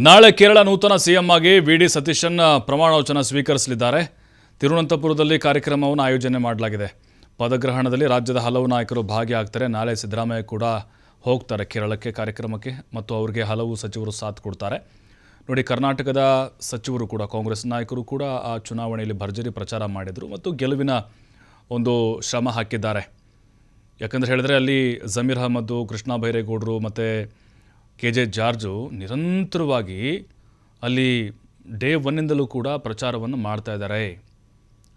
ನಾಳೆ ಕೇರಳ ನೂತನ ಸಿಎಂ ಆಗಿ ವಿ.ಡಿ. ಸತೀಶನ್ ಪ್ರಮಾಣವಚನ ಸ್ವೀಕರಿಸಲಿದ್ದಾರೆ. ತಿರುವನಂತಪುರದಲ್ಲಿ ಕಾರ್ಯಕ್ರಮವನ್ನು ಆಯೋಜನೆ ಮಾಡಲಾಗಿದೆ. ಪದಗ್ರಹಣದಲ್ಲಿ ರಾಜ್ಯದ ಹಲವು ನಾಯಕರು ಭಾಗಿಯಾಗ್ತಾರೆ. ನಾಳೆ ಸಿದ್ದರಾಮಯ್ಯ ಕೂಡ ಹೋಗ್ತಾರೆ ಕೇರಳಕ್ಕೆ ಕಾರ್ಯಕ್ರಮಕ್ಕೆ ಮತ್ತು ಅವರಿಗೆ ಹಲವು ಸಚಿವರು ಸಾಥ್ ಕೊಡ್ತಾರೆ. ನೋಡಿ, ಕರ್ನಾಟಕದ ಸಚಿವರು ಕೂಡ, ಕಾಂಗ್ರೆಸ್ ನಾಯಕರು ಕೂಡ ಆ ಚುನಾವಣೆಯಲ್ಲಿ ಭರ್ಜರಿ ಪ್ರಚಾರ ಮಾಡಿದರು ಮತ್ತು ಗೆಲುವಿನ ಒಂದು ಶ್ರಮ ಹಾಕಿದ್ದಾರೆ. ಯಾಕಂದರೆ ಹೇಳಿದ್ರೆ ಅಲ್ಲಿ ಜಮೀರ್ ಅಹಮದ್ದು, ಕೃಷ್ಣ ಬೈರೇಗೌಡರು ಮತ್ತು ಕೆ.ಜೆ. ಜಾರ್ಜು ನಿರಂತರವಾಗಿ ಅಲ್ಲಿ ಡೇ ಒನ್ನಿಂದಲೂ ಕೂಡ ಪ್ರಚಾರವನ್ನು ಮಾಡ್ತಾ ಇದ್ದಾರೆ.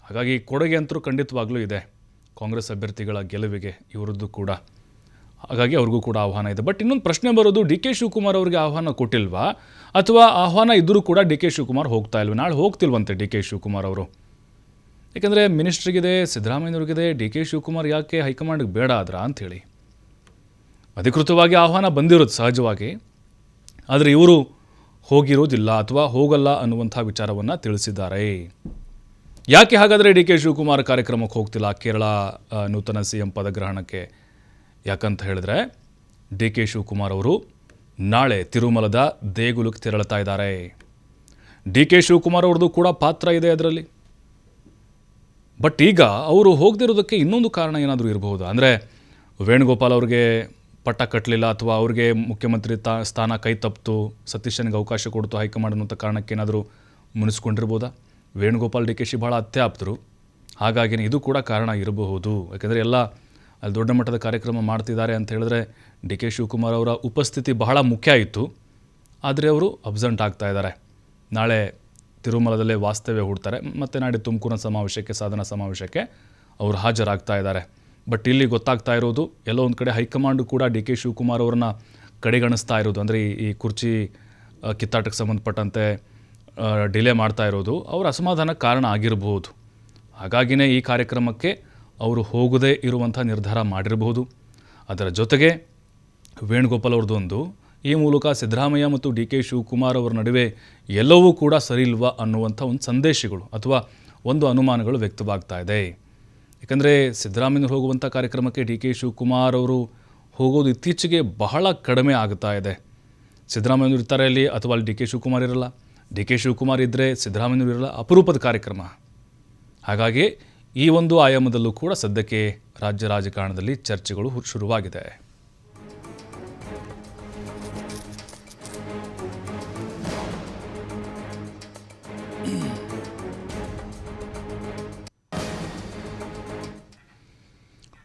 ಹಾಗಾಗಿ ಕೊಡುಗೆ ಅಂತರೂ ಖಂಡಿತವಾಗ್ಲೂ ಇದೆ ಕಾಂಗ್ರೆಸ್ ಅಭ್ಯರ್ಥಿಗಳ ಗೆಲುವಿಗೆ ಇವರದ್ದು ಕೂಡ. ಹಾಗಾಗಿ ಅವ್ರಿಗೂ ಕೂಡ ಆಹ್ವಾನ ಇದೆ. ಬಟ್ ಇನ್ನೊಂದು ಪ್ರಶ್ನೆ ಬರೋದು, ಡಿ.ಕೆ. ಶಿವಕುಮಾರ್ ಅವರಿಗೆ ಆಹ್ವಾನ ಕೊಟ್ಟಿಲ್ವಾ, ಅಥವಾ ಆಹ್ವಾನ ಇದ್ದರೂ ಕೂಡ ಡಿ.ಕೆ. ಶಿವಕುಮಾರ್ ಹೋಗ್ತಾ ಇಲ್ವ? ನಾಳೆ ಹೋಗ್ತಿಲ್ವಂತೆ ಡಿ.ಕೆ. ಶಿವಕುಮಾರ್ ಅವರು. ಯಾಕೆಂದರೆ ಮಿನಿಸ್ಟ್ರಿಗಿದೆ, ಸಿದ್ದರಾಮಯ್ಯವ್ರಿಗಿದೆ, ಡಿ.ಕೆ. ಶಿವಕುಮಾರ್ ಯಾಕೆ ಹೈಕಮಾಂಡ್ಗೆ ಬೇಡ ಆದ್ರ ಅಂಥೇಳಿ ಅಧಿಕೃತವಾಗಿ ಆಹ್ವಾನ ಬಂದಿರೋದು ಸಹಜವಾಗಿ. ಆದರೆ ಇವರು ಹೋಗಿರೋದಿಲ್ಲ ಅಥವಾ ಹೋಗಲ್ಲ ಅನ್ನುವಂಥ ವಿಚಾರವನ್ನು ತಿಳಿಸಿದ್ದಾರೆ. ಯಾಕೆ ಹಾಗಾದರೆ ಡಿ.ಕೆ. ಶಿವಕುಮಾರ್ ಕಾರ್ಯಕ್ರಮಕ್ಕೆ ಹೋಗ್ತಿಲ್ಲ ಕೇರಳ ನೂತನ ಸಿ.ಎಂ ಪದಗ್ರಹಣಕ್ಕೆ? ಯಾಕಂತ ಹೇಳಿದ್ರೆ ಡಿ.ಕೆ. ಶಿವಕುಮಾರ್ ಅವರು ನಾಳೆ ತಿರುಮಲದ ದೇಗುಲಕ್ಕೆ ತೆರಳುತ್ತಾ ಇದ್ದಾರೆ. ಡಿ.ಕೆ. ಶಿವಕುಮಾರ್ ಅವ್ರದ್ದು ಕೂಡ ಪಾತ್ರ ಇದೆ ಅದರಲ್ಲಿ. ಬಟ್ ಈಗ ಅವರು ಹೋಗದಿರೋದಕ್ಕೆ ಇನ್ನೊಂದು ಕಾರಣ ಏನಾದರೂ ಇರಬಹುದು. ಅಂದರೆ ವೇಣುಗೋಪಾಲ್ ಅವ್ರಿಗೆ ಪಟ್ಟ ಕಟ್ಟಲಿಲ್ಲ, ಅಥವಾ ಅವ್ರಿಗೆ ಮುಖ್ಯಮಂತ್ರಿ ಸ್ಥಾನ ಕೈ ತಪ್ಪಿತು, ಸತೀಶನ್ಗೆ ಅವಕಾಶ ಕೊಡ್ತು ಹೈಕಮಾಂಡ್ ಅನ್ನೋಂಥ ಕಾರಣಕ್ಕೆ ಏನಾದರೂ ಮುನಿಸ್ಕೊಂಡಿರ್ಬೋದಾ? ವೇಣುಗೋಪಾಲ್ ಡಿ.ಕೆ. ಶಿ ಭಾಳ ಅತ್ಯಾಪ್ತರು, ಹಾಗಾಗಿ ಇದು ಕೂಡ ಕಾರಣ ಇರಬಹುದು. ಯಾಕೆಂದರೆ ಎಲ್ಲ ಅಲ್ಲಿ ದೊಡ್ಡ ಮಟ್ಟದ ಕಾರ್ಯಕ್ರಮ ಮಾಡ್ತಿದ್ದಾರೆ ಅಂತ ಹೇಳಿದ್ರೆ ಡಿ.ಕೆ. ಶಿವಕುಮಾರ್ ಅವರ ಉಪಸ್ಥಿತಿ ಬಹಳ ಮುಖ್ಯ ಇತ್ತು. ಆದರೆ ಅವರು ಅಬ್ಸೆಂಟ್ ಆಗ್ತಾ ಇದ್ದಾರೆ. ನಾಳೆ ತಿರುಮಲದಲ್ಲೇ ವಾಸ್ತವ್ಯ ಹೂಡ್ತಾರೆ ಮತ್ತು ನಾಳೆ ತುಮಕೂರಿನ ಸಮಾವೇಶಕ್ಕೆ, ಸಾಧನಾ ಸಮಾವೇಶಕ್ಕೆ ಅವರು ಹಾಜರಾಗ್ತಾ ಇದ್ದಾರೆ. ಬಟ್ ಇಲ್ಲಿ ಗೊತ್ತಾಗ್ತಾ ಇರೋದು, ಎಲ್ಲೋ ಒಂದು ಕಡೆ ಹೈಕಮಾಂಡು ಕೂಡ ಡಿ.ಕೆ. ಶಿವಕುಮಾರ್ ಅವ್ರನ್ನ ಕಡೆಗಣಿಸ್ತಾ ಇರೋದು. ಅಂದರೆ ಈ ಕುರ್ಚಿ ಕಿತ್ತಾಟಕ್ಕೆ ಸಂಬಂಧಪಟ್ಟಂತೆ ಡಿಲೇ ಮಾಡ್ತಾ ಇರೋದು ಅವರ ಅಸಮಾಧಾನಕ್ಕೆ ಕಾರಣ ಆಗಿರಬಹುದು. ಹಾಗಾಗಿಯೇ ಈ ಕಾರ್ಯಕ್ರಮಕ್ಕೆ ಅವರು ಹೋಗದೇ ಇರುವಂಥ ನಿರ್ಧಾರ ಮಾಡಿರಬಹುದು. ಅದರ ಜೊತೆಗೆ ವೇಣುಗೋಪಾಲ್ ಅವ್ರದ್ದೊಂದು, ಈ ಮೂಲಕ ಸಿದ್ದರಾಮಯ್ಯ ಮತ್ತು ಡಿ.ಕೆ. ಶಿವಕುಮಾರ್ ಅವರ ನಡುವೆ ಎಲ್ಲವೂ ಕೂಡ ಸರಿ ಇಲ್ವಾ ಅನ್ನುವಂಥ ಒಂದು ಸಂದೇಶಗಳು ಅಥವಾ ಒಂದು ಅನುಮಾನಗಳು ವ್ಯಕ್ತವಾಗ್ತಾ ಇದೆ. ಯಾಕಂದರೆ ಸಿದ್ದರಾಮಯ್ಯನವರು ಹೋಗುವಂಥ ಕಾರ್ಯಕ್ರಮಕ್ಕೆ ಡಿ.ಕೆ. ಶಿವಕುಮಾರ್ ಅವರು ಹೋಗೋದು ಇತ್ತೀಚೆಗೆ ಬಹಳ ಕಡಿಮೆ ಆಗ್ತಾ ಇದೆ. ಸಿದ್ದರಾಮಯ್ಯನವರು ಇರ್ತಾರೆ ಅಲ್ಲಿ, ಅಥವಾ ಅಲ್ಲಿ ಡಿ.ಕೆ. ಶಿವಕುಮಾರ್ ಇರಲ್ಲ. ಡಿ.ಕೆ. ಶಿವಕುಮಾರ್ ಇದ್ದರೆ ಸಿದ್ದರಾಮಯ್ಯನವರು ಇರಲ್ಲ. ಅಪರೂಪದ ಕಾರ್ಯಕ್ರಮ. ಹಾಗಾಗಿ ಈ ಒಂದು ಆಯಾಮದಲ್ಲೂ ಕೂಡ ಸದ್ಯಕ್ಕೆ ರಾಜ್ಯ ರಾಜಕಾರಣದಲ್ಲಿ ಚರ್ಚೆಗಳು ಶುರುವಾಗಿದೆ.